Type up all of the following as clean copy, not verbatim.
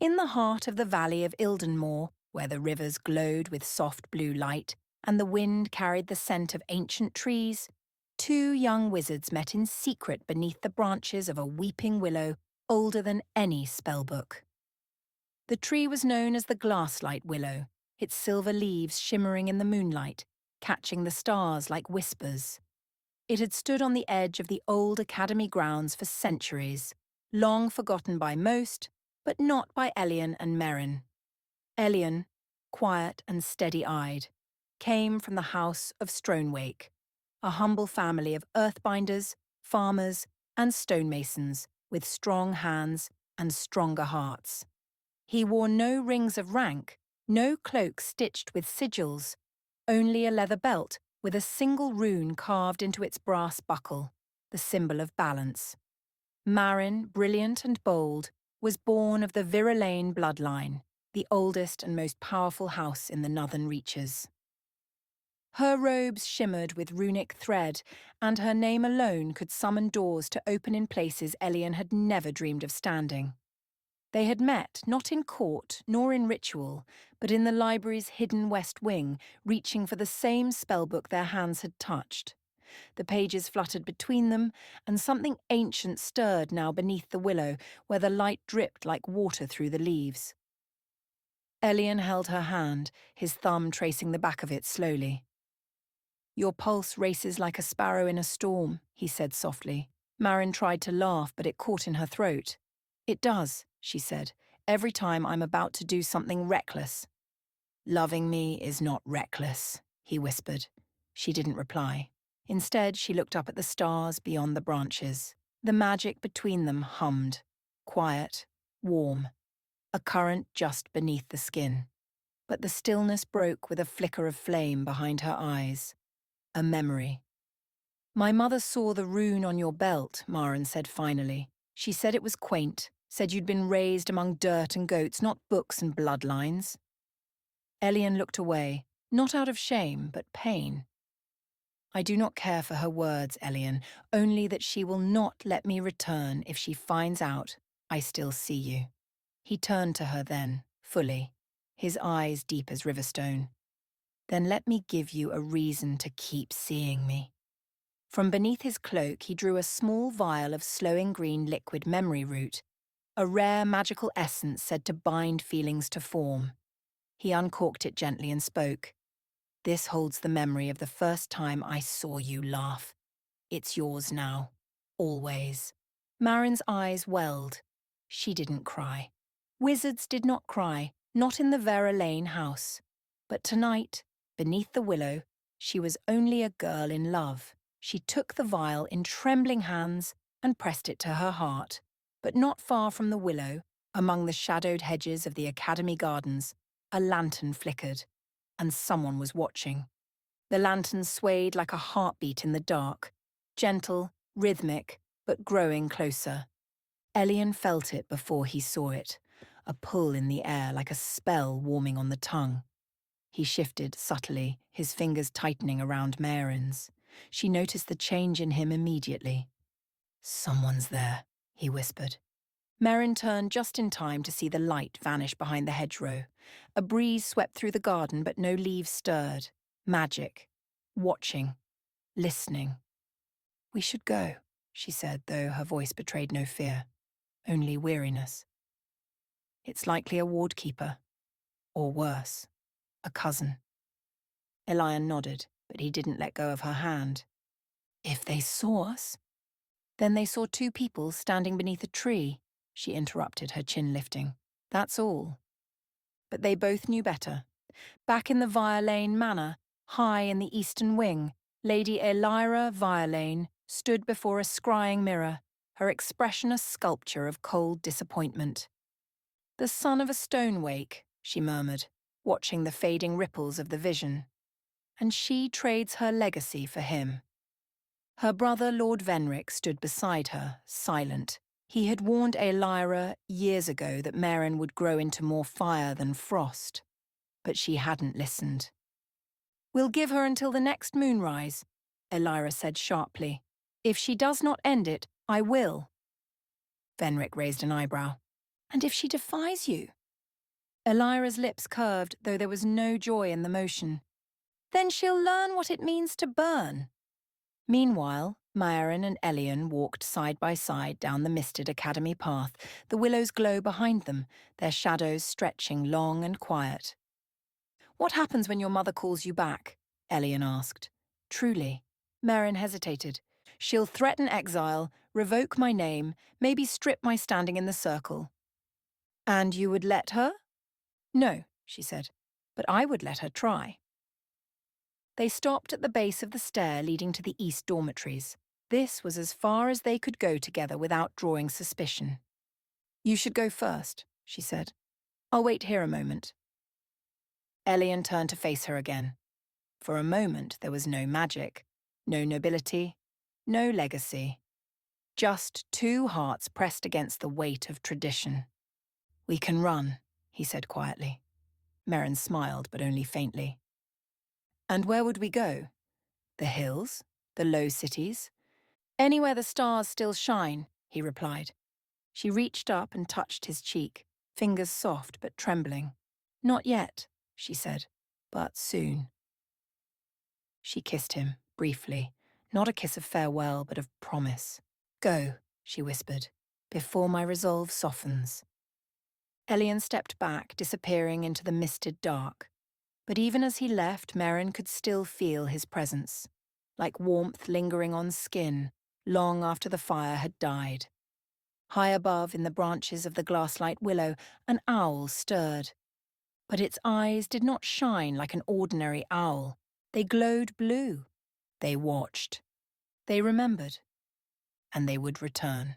In the heart of the valley of Ildenmoor, where the rivers glowed with soft blue light and the wind carried the scent of ancient trees, two young wizards met in secret beneath the branches of a weeping willow older than any spellbook. The tree was known as the glasslight willow, its silver leaves shimmering in the moonlight, catching the stars like whispers. It had stood on the edge of the old academy grounds for centuries, long forgotten by most, but not by Elion and Maeryn. Elion, quiet and steady-eyed, came from the house of Stronewake, a humble family of earthbinders, farmers, and stonemasons with strong hands and stronger hearts. He wore no rings of rank, no cloak stitched with sigils, only a leather belt with a single rune carved into its brass buckle, the symbol of balance. Maeryn, brilliant and bold, was born of the Virelane bloodline, the oldest and most powerful house in the northern reaches. Her robes shimmered with runic thread, and her name alone could summon doors to open in places Elion had never dreamed of standing. They had met not in court nor in ritual, but in the library's hidden west wing, reaching for the same spellbook their hands had touched. The pages fluttered between them, and something ancient stirred now beneath the willow, where the light dripped like water through the leaves. Elion held her hand, his thumb tracing the back of it slowly. "Your pulse races like a sparrow in a storm," he said softly. Maeryn tried to laugh, but it caught in her throat. "It does," she said, "every time I'm about to do something reckless." "Loving me is not reckless," he whispered. She didn't reply. Instead, she looked up at the stars beyond the branches. The magic between them hummed, quiet, warm, a current just beneath the skin. But the stillness broke with a flicker of flame behind her eyes. A memory. "My mother saw the rune on your belt," Maeryn said finally. "She said it was quaint, said you'd been raised among dirt and goats, not books and bloodlines." Elion looked away, not out of shame, but pain. "I do not care for her words, Elion, only that she will not let me return if she finds out I still see you." He turned to her then, fully, his eyes deep as riverstone. "Then let me give you a reason to keep seeing me." From beneath his cloak he drew a small vial of slowing green liquid memory root, a rare magical essence said to bind feelings to form. He uncorked it gently and spoke. "This holds the memory of the first time I saw you laugh. It's yours now. Always." Marin's eyes welled. She didn't cry. Wizards did not cry, not in the Virelane house. But tonight, beneath the willow, she was only a girl in love. She took the vial in trembling hands and pressed it to her heart. But not far from the willow, among the shadowed hedges of the academy gardens, a lantern flickered, and someone was watching. The lantern swayed like a heartbeat in the dark, gentle, rhythmic, but growing closer. Elion felt it before he saw it, a pull in the air like a spell warming on the tongue. He shifted subtly, his fingers tightening around Maeryn's. She noticed the change in him immediately. "Someone's there," he whispered. Maeryn turned just in time to see the light vanish behind the hedgerow. A breeze swept through the garden, but no leaves stirred. Magic. Watching. Listening. "We should go," she said, though her voice betrayed no fear, only weariness. "It's likely a ward keeper. Or worse, a cousin." Elion nodded, but he didn't let go of her hand. "If they saw us?" "Then they saw two people standing beneath a tree," she interrupted, her chin lifting. "That's all." But they both knew better. Back in the Virelane manor, high in the eastern wing, Lady Maeryn Virelane stood before a scrying mirror, her expression a sculpture of cold disappointment. "The son of a Stonewake," she murmured, watching the fading ripples of the vision. "And she trades her legacy for him." Her brother Lord Venric stood beside her, silent. He had warned Maeryn years ago that Maeryn would grow into more fire than frost. But she hadn't listened. "We'll give her until the next moonrise," Maeryn said sharply. "If she does not end it, I will." Venric raised an eyebrow. And if she defies you? Elira's lips curved, though there was no joy in the motion. Then she'll learn what it means to burn. Meanwhile, Maeryn and Elion walked side by side down the misted academy path, the willows glow behind them, their shadows stretching long and quiet. "What happens when your mother calls you back?" Elion asked. "Truly." Maeryn hesitated. "She'll threaten exile, revoke my name, maybe strip my standing in the circle." "And you would let her?" "No," she said, "but I would let her try." They stopped at the base of the stair leading to the east dormitories. This was as far as they could go together without drawing suspicion. "You should go first," she said. "I'll wait here a moment." Elion turned to face her again. For a moment there was no magic, no nobility, no legacy. Just two hearts pressed against the weight of tradition. "We can run," he said quietly. Maeryn smiled, but only faintly. "And where would we go? The hills? The low cities?" "Anywhere the stars still shine," he replied. She reached up and touched his cheek, fingers soft but trembling. "Not yet," she said, "but soon." She kissed him, briefly, not a kiss of farewell, but of promise. "Go," she whispered, "before my resolve softens." Elion stepped back, disappearing into the misted dark. But even as he left, Maeryn could still feel his presence, like warmth lingering on skin, long after the fire had died. High above, in the branches of the glasslight willow, an owl stirred. But its eyes did not shine like an ordinary owl. They glowed blue. They watched. They remembered. And they would return.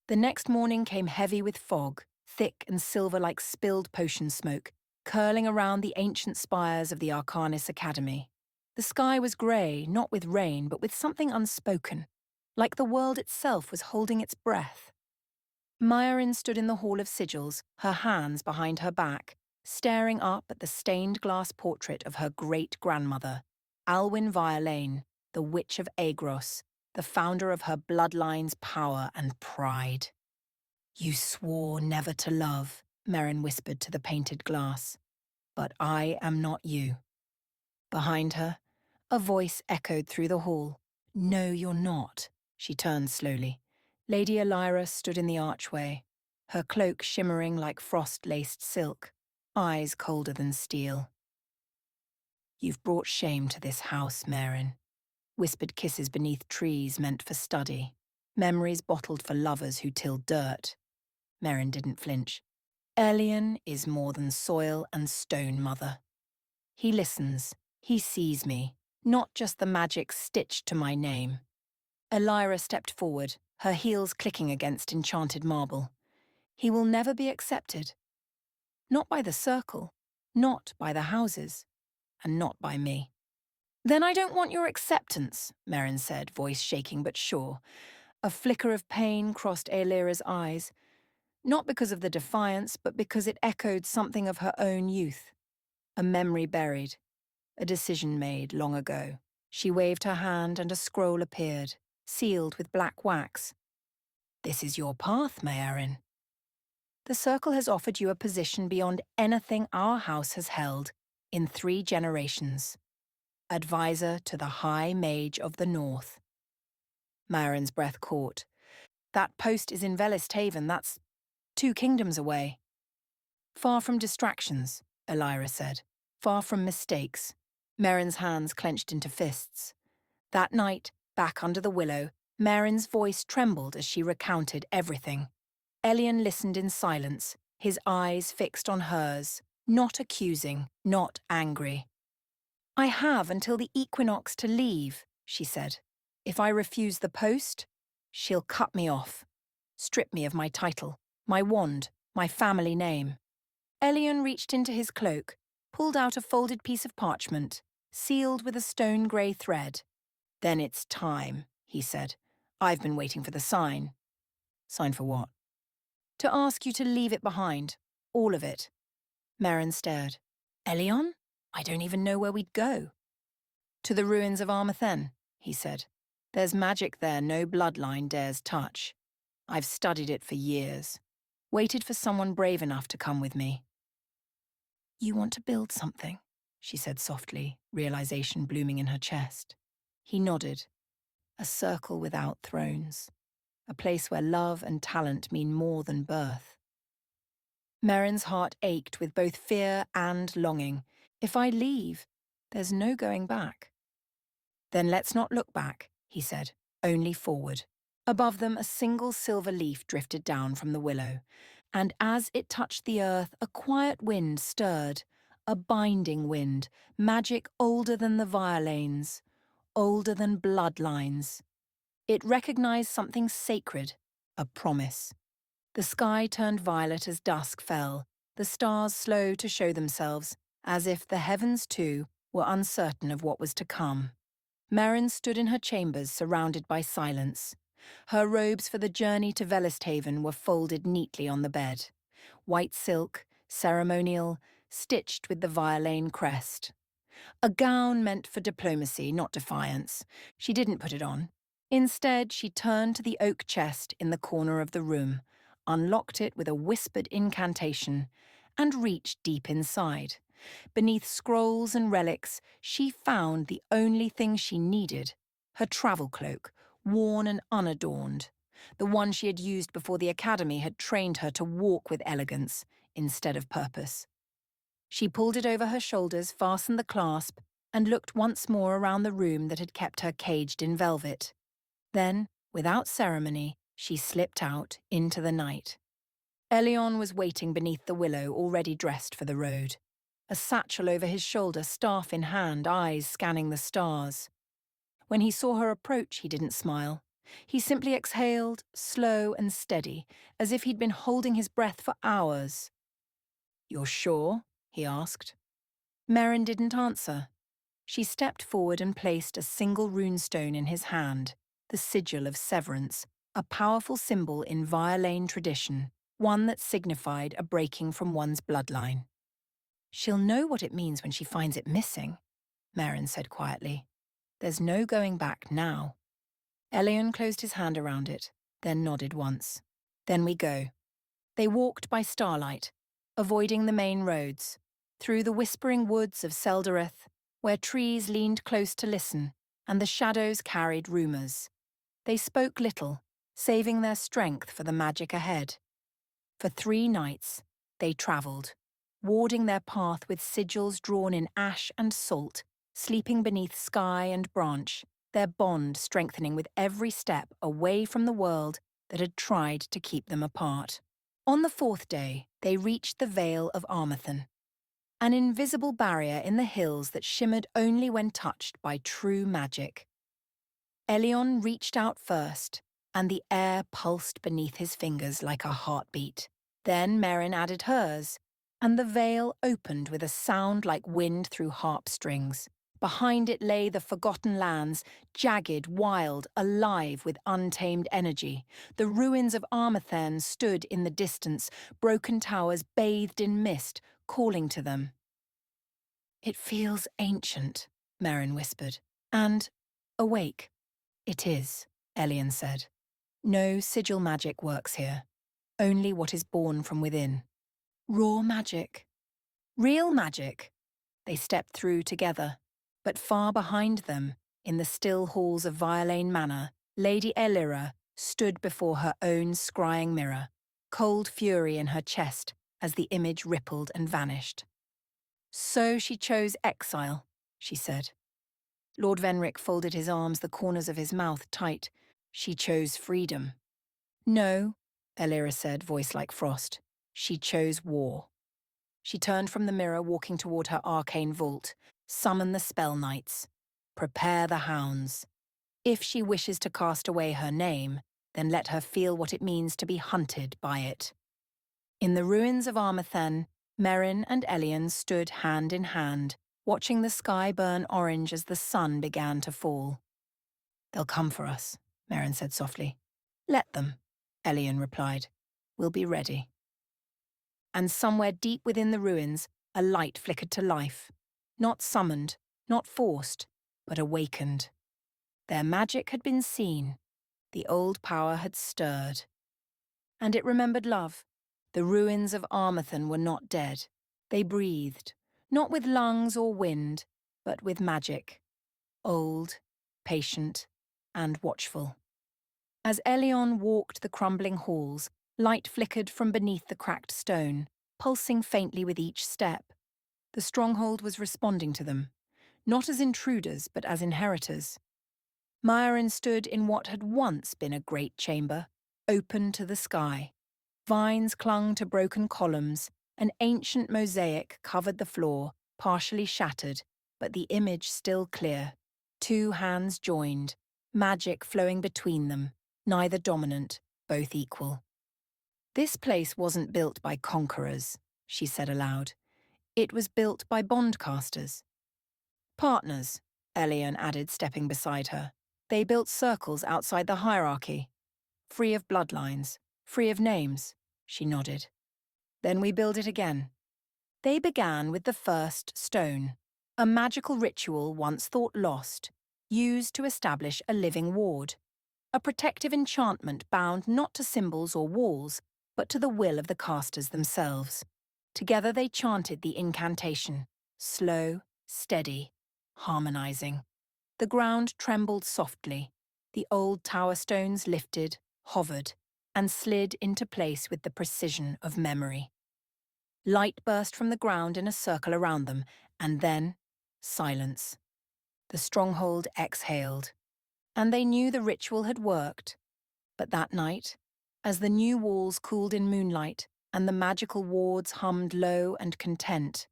The next morning came heavy with fog, thick and silver like spilled potion smoke, curling around the ancient spires of the Arcanis Academy. The sky was grey, not with rain, but with something unspoken, like the world itself was holding its breath. Maeryn stood in the Hall of Sigils, her hands behind her back, staring up at the stained glass portrait of her great-grandmother, Maeryn Virelane, the Witch of Aegros, the founder of her bloodline's power and pride. "You swore never to love," Maeryn whispered to the painted glass. "But I am not you." Behind her, a voice echoed through the hall. "No, you're not." She turned slowly. Lady Elira stood in the archway, her cloak shimmering like frost-laced silk, eyes colder than steel. "You've brought shame to this house, Maeryn." Whispered kisses beneath trees meant for study, memories bottled for lovers who till dirt. Maeryn didn't flinch. "Elion is more than soil and stone, Mother. He listens, he sees me, not just the magic stitched to my name." Elira stepped forward, her heels clicking against enchanted marble. "He will never be accepted. Not by the circle, not by the houses, and not by me." "Then I don't want your acceptance," Maeryn said, voice shaking but sure. A flicker of pain crossed Elira's eyes, not because of the defiance, but because it echoed something of her own youth. A memory buried, a decision made long ago. She waved her hand and a scroll appeared, sealed with black wax. "This is your path, Maeryn. The circle has offered you a position beyond anything our house has held in 3 generations. Advisor to the High Mage of the North." Maerin's breath caught. "That post is in Velist Haven, that's 2 kingdoms away." "Far from distractions," Elira said. "Far from mistakes." Maerin's hands clenched into fists. That night, back under the willow, Maerin's voice trembled as she recounted everything. Elion listened in silence, his eyes fixed on hers, not accusing, not angry. "I have until the equinox to leave," she said. "If I refuse the post, she'll cut me off, strip me of my title, my wand, my family name." Elion reached into his cloak, pulled out a folded piece of parchment, sealed with a stone-grey thread. "Then it's time," he said. "I've been waiting for the sign." "Sign for what?" "To ask you to leave it behind. All of it." Maeryn stared. "Elion? I don't even know where we'd go." "To the ruins of Armathen," he said. "There's magic there no bloodline dares touch. I've studied it for years. Waited for someone brave enough to come with me. You want to build something, she said softly, realization blooming in her chest. He nodded. A circle without thrones. A place where love and talent mean more than birth. Maeryn's heart ached with both fear and longing. If I leave, there's no going back. Then let's not look back, he said, only forward. Above them, a single silver leaf drifted down from the willow, and as it touched the earth, a quiet wind stirred, a binding wind, magic older than the Virelanes, older than bloodlines. It recognized something sacred, a promise. The sky turned violet as dusk fell, the stars slow to show themselves, as if the heavens too were uncertain of what was to come. Maeryn stood in her chambers surrounded by silence. Her robes for the journey to Velesthaven were folded neatly on the bed. White silk, ceremonial, stitched with the Virelane crest. A gown meant for diplomacy, not defiance. She didn't put it on. Instead, she turned to the oak chest in the corner of the room, unlocked it with a whispered incantation, and reached deep inside. Beneath scrolls and relics, she found the only thing she needed, her travel cloak, worn and unadorned. The one she had used before the academy had trained her to walk with elegance instead of purpose. She pulled it over her shoulders, fastened the clasp, and looked once more around the room that had kept her caged in velvet. Then, without ceremony, she slipped out into the night. Elion was waiting beneath the willow, already dressed for the road. A satchel over his shoulder, staff in hand, eyes scanning the stars. When he saw her approach, he didn't smile. He simply exhaled, slow and steady, as if he'd been holding his breath for hours. "You're sure?" he asked. Maeryn didn't answer. She stepped forward and placed a single runestone in his hand, the sigil of severance, a powerful symbol in Virelane tradition, one that signified a breaking from one's bloodline. "She'll know what it means when she finds it missing," Maeryn said quietly. "There's no going back now." Elion closed his hand around it, then nodded once. "Then we go." They walked by starlight, avoiding the main roads, through the whispering woods of Seldareth, where trees leaned close to listen, and the shadows carried rumours. They spoke little, saving their strength for the magic ahead. For 3 nights, they travelled, warding their path with sigils drawn in ash and salt, sleeping beneath sky and branch, their bond strengthening with every step away from the world that had tried to keep them apart. On the 4th day, they reached the Vale of Armathan, an invisible barrier in the hills that shimmered only when touched by true magic. Elion reached out first, and the air pulsed beneath his fingers like a heartbeat. Then Maeryn added hers, and the veil opened with a sound like wind through harp strings. Behind it lay the forgotten lands, jagged, wild, alive with untamed energy. The ruins of Armathan stood in the distance, broken towers bathed in mist, calling to them. "It feels ancient," Maeryn whispered, "and awake." "It is," Elion said. "No sigil magic works here, only what is born from within. Raw magic. Real magic." They stepped through together, but far behind them, in the still halls of Virelane Manor, Lady Elira stood before her own scrying mirror, cold fury in her chest as the image rippled and vanished. "So she chose exile," she said. Lord Venric folded his arms, the corners of his mouth tight. "She chose freedom." "No," Elira said, voice like frost. "She chose war." She turned from the mirror, walking toward her arcane vault. "Summon the spell knights. Prepare the hounds. If she wishes to cast away her name, then let her feel what it means to be hunted by it." In the ruins of Armathan, Maeryn and Elion stood hand in hand, watching the sky burn orange as the sun began to fall. "They'll come for us," Maeryn said softly. "Let them," Elion replied. "We'll be ready." And somewhere deep within the ruins, a light flickered to life. Not summoned, not forced, but awakened. Their magic had been seen. The old power had stirred. And it remembered love, The ruins of Armathan were not dead. They breathed, not with lungs or wind, but with magic. Old, patient, and watchful. As Elion walked the crumbling halls, light flickered from beneath the cracked stone, pulsing faintly with each step. The stronghold was responding to them, not as intruders but as inheritors. Maeryn stood in what had once been a great chamber, open to the sky. Vines clung to broken columns, an ancient mosaic covered the floor, partially shattered, but the image still clear. Two hands joined, magic flowing between them, neither dominant, both equal. This place wasn't built by conquerors, she said aloud. It was built by bondcasters. Partners, Elion added, stepping beside her. They built circles outside the hierarchy. Free of bloodlines, free of names, she nodded. Then we build it again. They began with the first stone, a magical ritual once thought lost, used to establish a living ward. A protective enchantment bound not to symbols or walls, but to the will of the casters themselves. Together they chanted the incantation, slow, steady, harmonizing. The ground trembled softly. The old tower stones lifted, hovered, and slid into place with the precision of memory. Light burst from the ground in a circle around them, and then silence. The stronghold exhaled, and they knew the ritual had worked. But that night, as the new walls cooled in moonlight and the magical wards hummed low and content,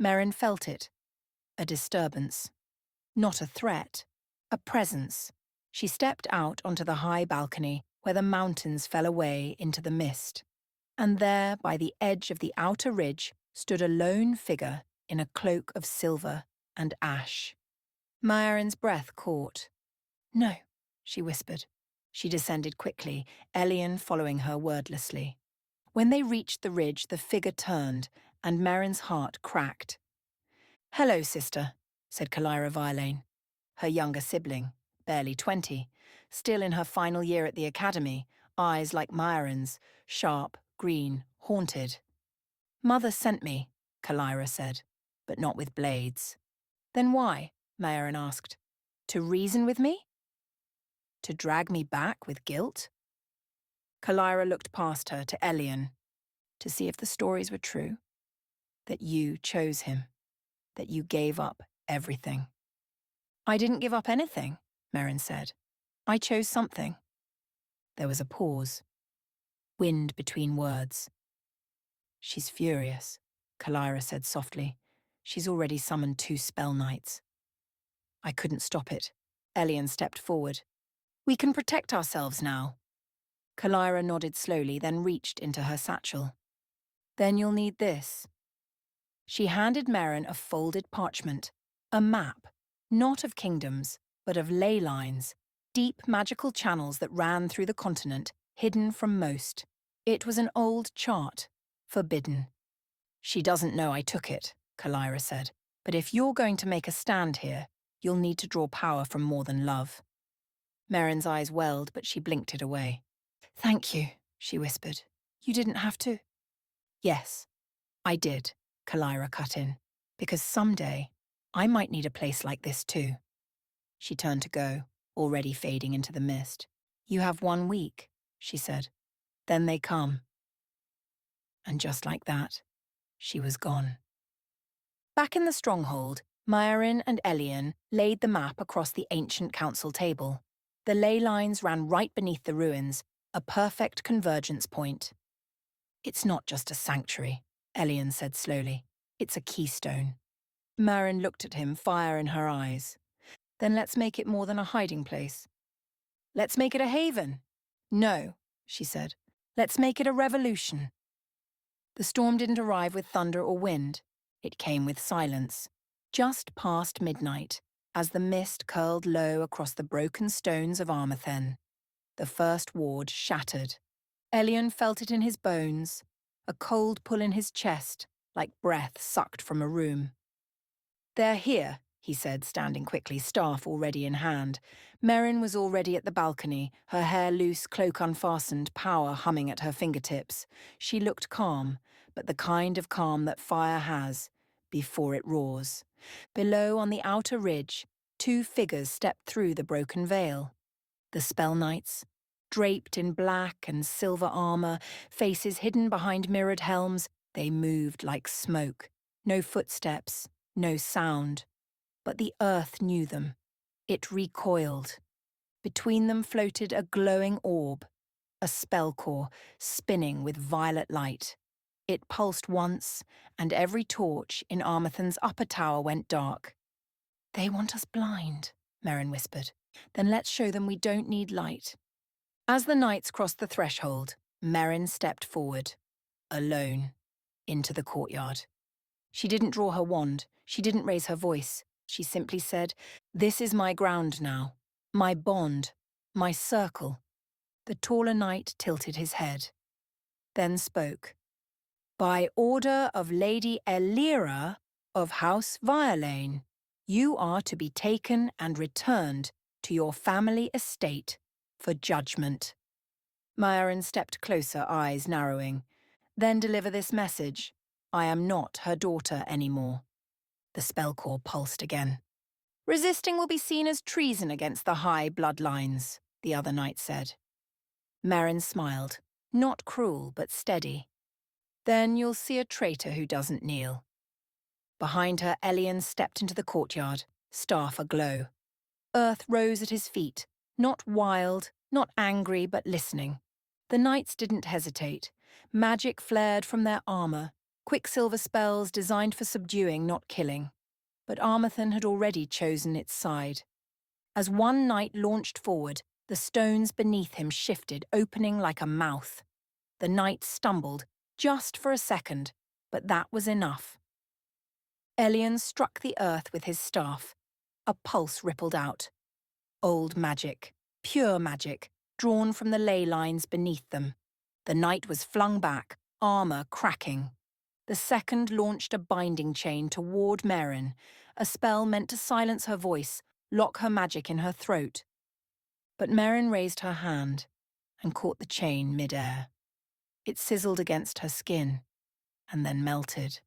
Maeryn felt it, a disturbance. Not a threat, a presence. She stepped out onto the high balcony where the mountains fell away into the mist. And there, by the edge of the outer ridge, stood a lone figure in a cloak of silver and ash. Maeryn's breath caught. No, she whispered. She descended quickly, Elion following her wordlessly. When they reached the ridge, the figure turned, and Maeryn's heart cracked. Hello, sister, said Virelane, her younger sibling, barely 20, still in her final year at the academy, eyes like Maeryn's, sharp, green, haunted. Mother sent me, Kalira said, but not with blades. Then why? Maeryn asked. To reason with me? To drag me back with guilt? Kalira looked past her to Elion, to see if the stories were true. That you chose him. That you gave up everything. I didn't give up anything, Maeryn said. I chose something. There was a pause. Wind between words. She's furious, Kalira said softly. She's already summoned 2 spell knights. I couldn't stop it. Elion stepped forward. We can protect ourselves now. Kalira nodded slowly, then reached into her satchel. Then you'll need this. She handed Maeryn a folded parchment, a map, not of kingdoms, but of ley lines, deep magical channels that ran through the continent, hidden from most. It was an old chart, forbidden. She doesn't know I took it, Kalira said, but if you're going to make a stand here, you'll need to draw power from more than love. Maeryn's eyes welled, but she blinked it away. Thank you, she whispered. You didn't have to. Yes, I did, Kalira cut in, because someday I might need a place like this too. She turned to go, already fading into the mist. You have 1 week, she said. Then they come. And just like that, she was gone. Back in the stronghold, Maeryn and Elion laid the map across the ancient council table. The ley lines ran right beneath the ruins, a perfect convergence point. It's not just a sanctuary, Elion said slowly. It's a keystone. Maeryn looked at him, fire in her eyes. Then let's make it more than a hiding place. Let's make it a haven. No, she said. Let's make it a revolution. The storm didn't arrive with thunder or wind. It came with silence. Just past midnight, as the mist curled low across the broken stones of Armathen, the first ward shattered. Elion felt it in his bones, a cold pull in his chest, like breath sucked from a room. They're here, he said, standing quickly, staff already in hand. Maeryn was already at the balcony, her hair loose, cloak unfastened, power humming at her fingertips. She looked calm, but the kind of calm that fire has before it roars. Below, on the outer ridge, two figures stepped through the broken veil. The spell knights, draped in black and silver armour, faces hidden behind mirrored helms, they moved like smoke. No footsteps, no sound. But the earth knew them. It recoiled. Between them floated a glowing orb, a spell core spinning with violet light. It pulsed once, and every torch in Armathan's upper tower went dark. "They want us blind," Maeryn whispered. "Then let's show them we don't need light." As the knights crossed the threshold, Maeryn stepped forward, alone, into the courtyard. She didn't draw her wand, she didn't raise her voice. She simply said, "This is my ground now, my bond, my circle." The taller knight tilted his head, then spoke. "By order of Lady Elira of House Virelane, you are to be taken and returned to your family estate for judgment." Maeryn stepped closer, eyes narrowing. "Then deliver this message. I am not her daughter anymore." The spell core pulsed again. "Resisting will be seen as treason against the high bloodlines," the other knight said. Maeryn smiled, not cruel but steady. "Then you'll see a traitor who doesn't kneel." Behind her, Elion stepped into the courtyard, staff aglow. Earth rose at his feet, not wild, not angry, but listening. The knights didn't hesitate. Magic flared from their armour, quicksilver spells designed for subduing, not killing. But Armathan had already chosen its side. As one knight launched forward, the stones beneath him shifted, opening like a mouth. The knight stumbled, just for a second, but that was enough. Elion struck the earth with his staff. A pulse rippled out. Old magic, pure magic, drawn from the ley lines beneath them. The knight was flung back, armour cracking. The second launched a binding chain toward Maeryn, a spell meant to silence her voice, lock her magic in her throat. But Maeryn raised her hand and caught the chain mid-air. It sizzled against her skin and then melted.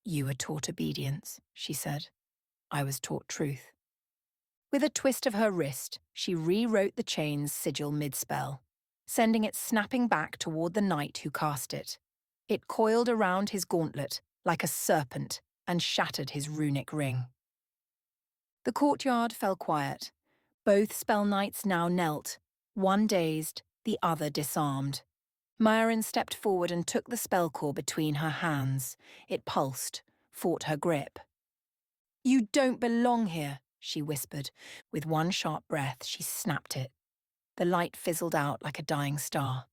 "You were taught obedience," she said. "I was taught truth." With a twist of her wrist, she rewrote the chain's sigil mid-spell, sending it snapping back toward the knight who cast it. It coiled around his gauntlet like a serpent and shattered his runic ring. The courtyard fell quiet. Both spell knights now knelt, one dazed, the other disarmed. Maeryn stepped forward and took the spell core between her hands. It pulsed, fought her grip. "You don't belong here," she whispered. With one sharp breath, she snapped it. The light fizzled out like a dying star.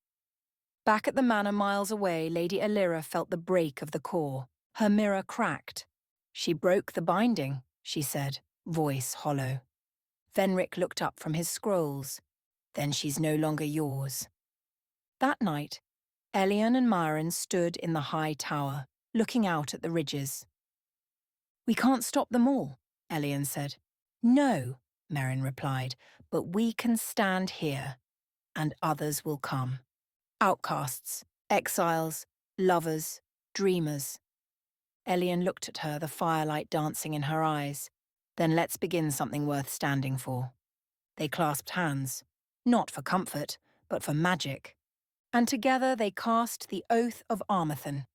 Back at the manor miles away, Lady Elira felt the break of the core. Her mirror cracked. "She broke the binding," she said, voice hollow. Venric looked up from his scrolls. "Then she's no longer yours." That night, Elion and Maeryn stood in the high tower, looking out at the ridges. "We can't stop them all," Elion said. "No," Maeryn replied, "but we can stand here, and others will come. Outcasts, exiles, lovers, dreamers." Elion looked at her, the firelight dancing in her eyes. "Then let's begin something worth standing for." They clasped hands, not for comfort, but for magic. And together they cast the Oath of Armathan,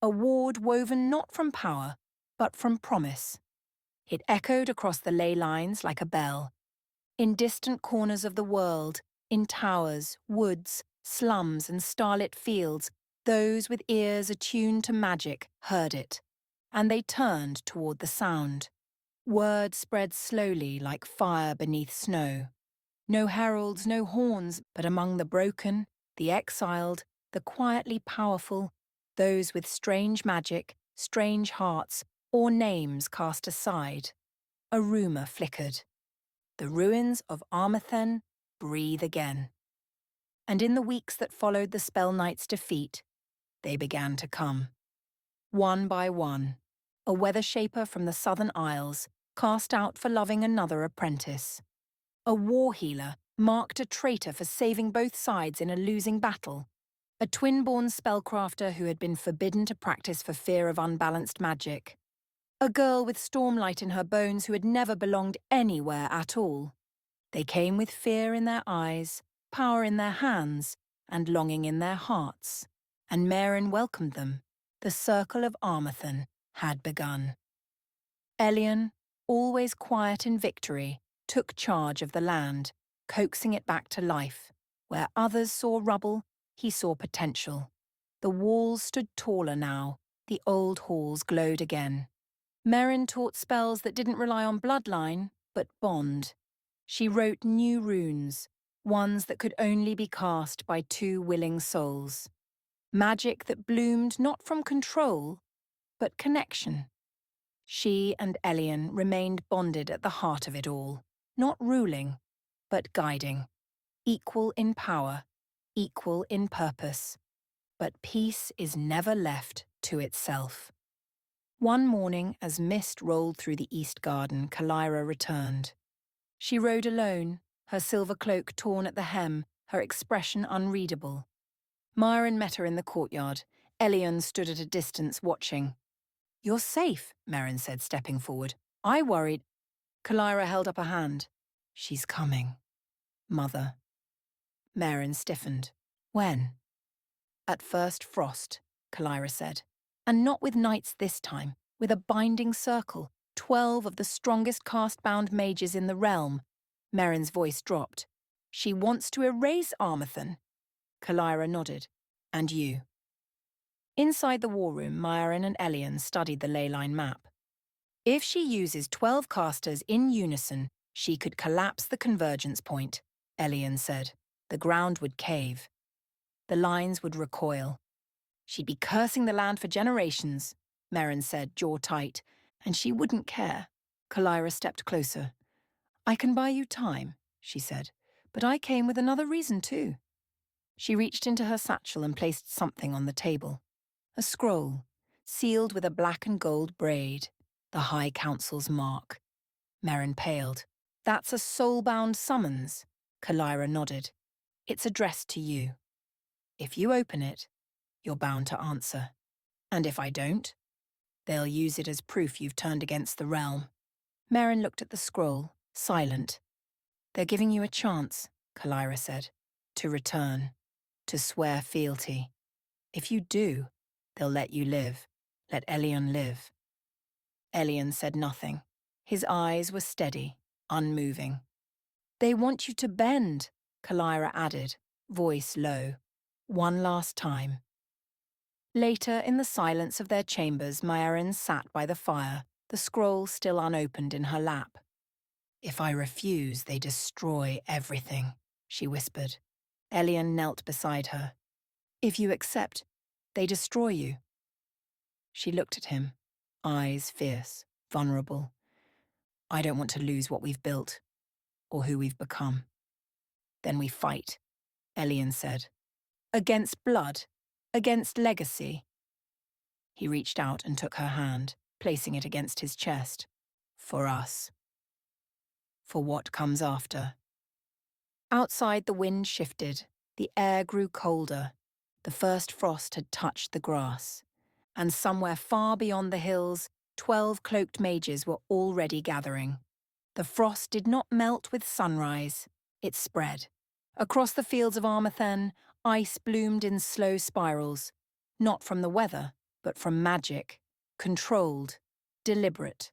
a ward woven not from power, but from promise. It echoed across the ley lines like a bell. In distant corners of the world, in towers, woods, slums and starlit fields, those with ears attuned to magic heard it, and they turned toward the sound. Word spread slowly like fire beneath snow. No heralds, no horns, but among the broken, the exiled, the quietly powerful, those with strange magic, strange hearts, or names cast aside, a rumour flickered. The ruins of Armathan breathe again. And in the weeks that followed the Spell Knight's defeat, they began to come. One by one, a weather shaper from the Southern Isles, cast out for loving another apprentice. A war healer marked a traitor for saving both sides in a losing battle. A twin-born spellcrafter who had been forbidden to practice for fear of unbalanced magic. A girl with stormlight in her bones who had never belonged anywhere at all. They came with fear in their eyes, power in their hands, and longing in their hearts. And Maeryn welcomed them. The circle of Armathan had begun. Elion, always quiet in victory, took charge of the land, coaxing it back to life. Where others saw rubble, he saw potential. The walls stood taller now, the old halls glowed again. Maeryn taught spells that didn't rely on bloodline, but bond. She wrote new runes, ones that could only be cast by two willing souls. Magic that bloomed not from control, but connection. She and Elion remained bonded at the heart of it all, not ruling, but guiding. Equal in power, equal in purpose. But peace is never left to itself. One morning, as mist rolled through the east garden, Kalira returned. She rode alone, her silver cloak torn at the hem, her expression unreadable. Maeryn met her in the courtyard. Elion stood at a distance, watching. "You're safe," Maeryn said, stepping forward. "I worried." Kalira held up a hand. "She's coming. Mother." Maeryn stiffened. "When?" "At first frost," Kalira said. "And not with knights this time, with a binding circle, 12 of the strongest caste-bound mages in the realm." Maeryn's voice dropped. "She wants to erase Armathan." Kalira nodded. "And you?" Inside the war room, Maeryn and Elion studied the leyline map. If she uses 12 casters in unison, she could collapse the convergence point, Elion said. The ground would cave. The lines would recoil. "She'd be cursing the land for generations," Maeryn said, jaw tight, "and she wouldn't care." Kalira stepped closer. "I can buy you time," she said, "but I came with another reason too." She reached into her satchel and placed something on the table. A scroll, sealed with a black and gold braid, the High Council's mark. Maeryn paled. "That's a soul-bound summons," Kalira nodded. "It's addressed to you. If you open it, you're bound to answer. And if I don't, they'll use it as proof you've turned against the realm." Maeryn looked at the scroll, silent. "They're giving you a chance," Kalira said, "to return, to swear fealty. If you do, they'll let you live, let Elion live." Elion said nothing. His eyes were steady, unmoving. "They want you to bend," Kalira added, voice low. "One last time." Later, in the silence of their chambers, Maeryn sat by the fire, the scroll still unopened in her lap. "If I refuse, they destroy everything," she whispered. Elion knelt beside her. "If you accept, they destroy you." She looked at him, eyes fierce, vulnerable. "I don't want to lose what we've built, or who we've become." "Then we fight," Elion said. "Against blood, against legacy." He reached out and took her hand, placing it against his chest. "For us. For what comes after." Outside, the wind shifted. The air grew colder. The first frost had touched the grass. And somewhere far beyond the hills, 12 cloaked mages were already gathering. The frost did not melt with sunrise. It spread. Across the fields of Armathan, ice bloomed in slow spirals. Not from the weather, but from magic. Controlled. Deliberate.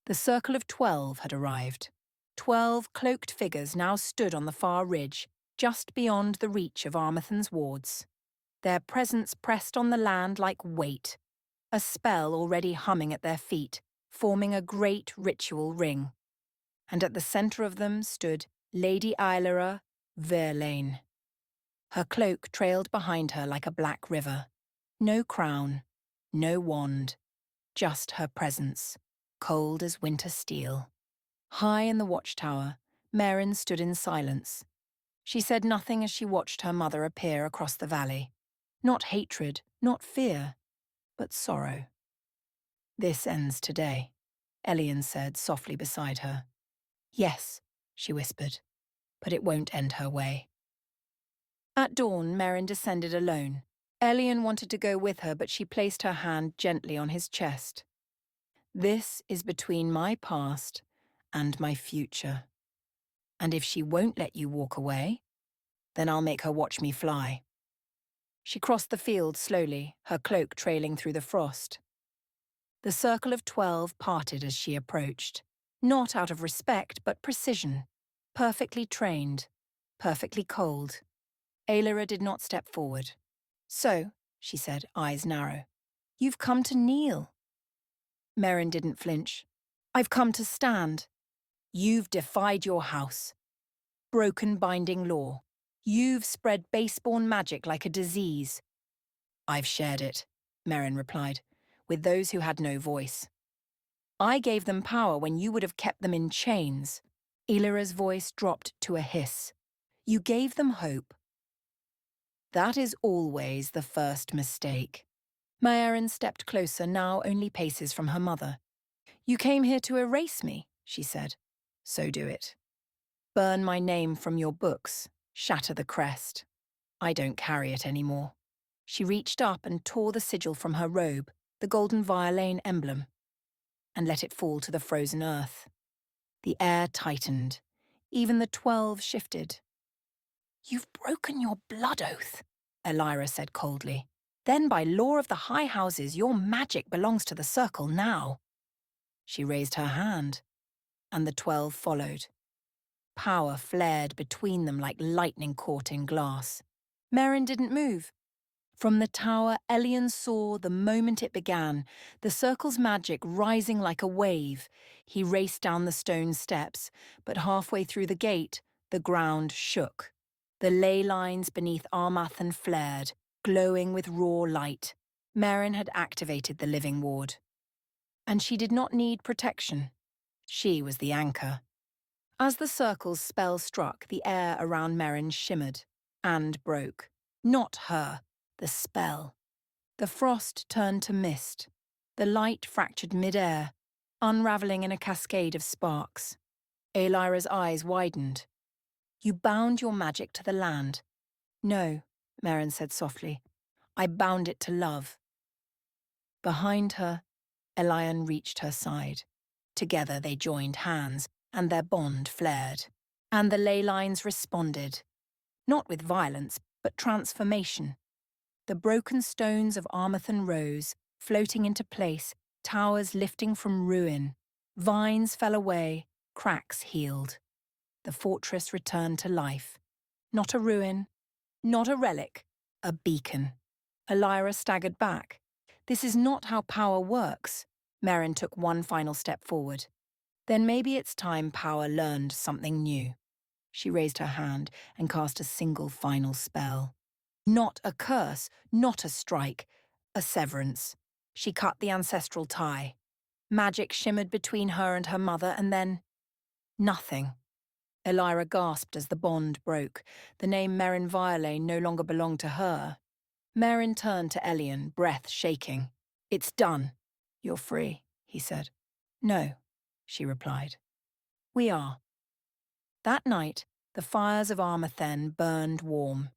The circle of 12 had arrived. 12 cloaked figures now stood on the far ridge, just beyond the reach of Armathan's wards. Their presence pressed on the land like weight, a spell already humming at their feet, forming a great ritual ring. And at the centre of them stood Lady Maeryn Virelane. Her cloak trailed behind her like a black river. No crown, no wand, just her presence, cold as winter steel. High in the watchtower, Maeryn stood in silence. She said nothing as she watched her mother appear across the valley. Not hatred, not fear, but sorrow. This ends today, Elion said softly beside her. Yes, she whispered, but it won't end her way. At dawn, Maeryn descended alone. Elion wanted to go with her, but she placed her hand gently on his chest. This is between my past and my future. And if she won't let you walk away, then I'll make her watch me fly. She crossed the field slowly, her cloak trailing through the frost. The circle of 12 parted as she approached, not out of respect, but precision, perfectly trained, perfectly cold. Aelira did not step forward. So, she said, eyes narrow, you've come to kneel. Maeryn didn't flinch. I've come to stand. You've defied your house. Broken binding law. You've spread baseborn magic like a disease. I've shared it, Maeryn replied, with those who had no voice. I gave them power when you would have kept them in chains. Aelira's voice dropped to a hiss. You gave them hope. That is always the first mistake. Maeryn stepped closer, now only paces from her mother. You came here to erase me, she said. So do it. Burn my name from your books, shatter the crest. I don't carry it anymore. She reached up and tore the sigil from her robe, the golden Virelane emblem, and let it fall to the frozen earth. The air tightened. Even the 12 shifted. You've broken your blood oath, Elira said coldly. Then by law of the high houses, your magic belongs to the circle now. She raised her hand, and the 12 followed. Power flared between them like lightning caught in glass. Maeryn didn't move. From the tower, Elion saw, the moment it began, the circle's magic rising like a wave. He raced down the stone steps, but halfway through the gate, the ground shook. The ley lines beneath Armathan flared, glowing with raw light. Maeryn had activated the living ward. And she did not need protection. She was the anchor. As the circle's spell struck, the air around Maeryn shimmered and broke. Not her, the spell. The frost turned to mist. The light fractured mid-air, unravelling in a cascade of sparks. Aelira's eyes widened. You bound your magic to the land. No, Maeryn said softly. I bound it to love. Behind her, Elion reached her side. Together they joined hands, and their bond flared. And the ley lines responded. Not with violence, but transformation. The broken stones of Armathan rose, floating into place, towers lifting from ruin. Vines fell away, cracks healed. The fortress returned to life. Not a ruin, not a relic, a beacon. Elira staggered back. This is not how power works. Maeryn took one final step forward. Then maybe it's time power learned something new. She raised her hand and cast a single final spell. Not a curse, not a strike, a severance. She cut the ancestral tie. Magic shimmered between her and her mother, and then nothing. Elira gasped as the bond broke. The name Maeryn Virelane no longer belonged to her. Maeryn turned to Elion, breath shaking. It's done. You're free, he said. No, she replied. We are. That night, the fires of Armathen burned warm.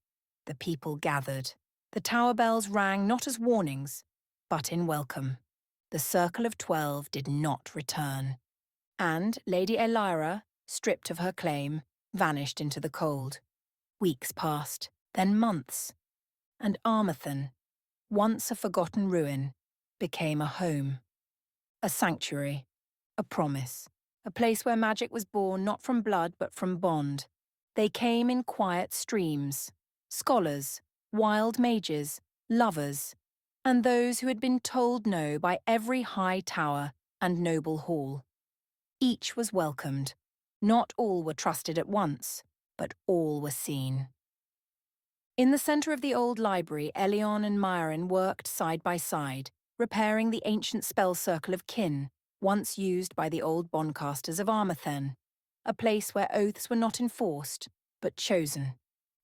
The people gathered. The tower bells rang not as warnings, but in welcome. The circle of 12 did not return. And Lady Elira, stripped of her claim, vanished into the cold. Weeks passed, then months. And Armathen, once a forgotten ruin, became a home. A sanctuary, a promise, a place where magic was born not from blood but from bond. They came in quiet streams, scholars, wild mages, lovers, and those who had been told no by every high tower and noble hall. Each was welcomed. Not all were trusted at once, but all were seen. In the centre of the old library, Elion and Maeryn worked side by side, repairing the ancient spell circle of kin, once used by the old bondcasters of Armathen, a place where oaths were not enforced, but chosen.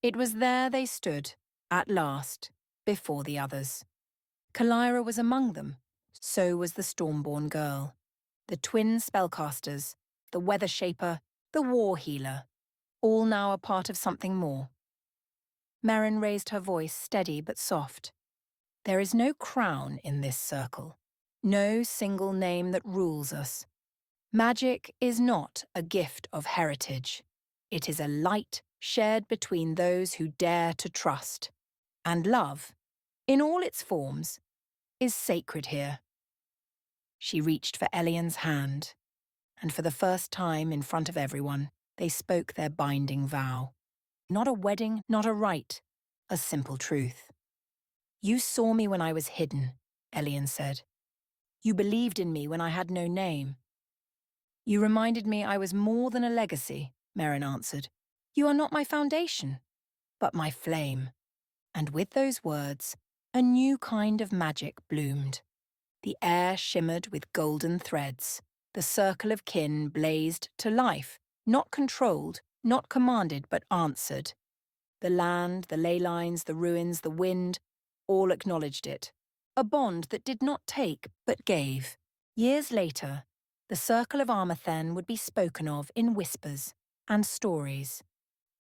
It was there they stood, at last, before the others. Kalira was among them, So was the Stormborn girl, the twin spellcasters, the weather shaper, the war healer, all now a part of something more. Maeryn raised her voice, steady but soft. There is no crown in this circle, no single name that rules us. Magic is not a gift of heritage. It is a light shared between those who dare to trust. And love, in all its forms, is sacred here. She reached for Elion's hand, and for the first time in front of everyone, they spoke their binding vow. Not a wedding, not a rite, a simple truth. You saw me when I was hidden, Elion said. You believed in me when I had no name. You reminded me I was more than a legacy, Maeryn answered. You are not my foundation, but my flame. And with those words, a new kind of magic bloomed. The air shimmered with golden threads. The circle of kin blazed to life, not controlled, not commanded, but answered. The land, the ley lines, the ruins, the wind, all acknowledged it. A bond that did not take, but gave. Years later, the circle of Armathen would be spoken of in whispers and stories.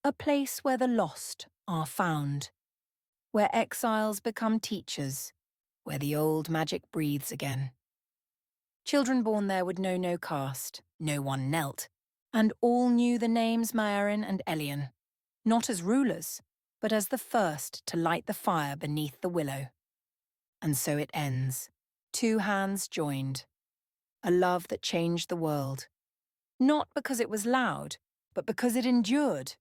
A place where the lost are found. Where exiles become teachers. Where the old magic breathes again. Children born there would know no caste, no one knelt, and all knew the names Maeryn and Elion, not as rulers, but as the first to light the fire beneath the willow. And so it ends, 2 hands joined, a love that changed the world. Not because it was loud, but because it endured.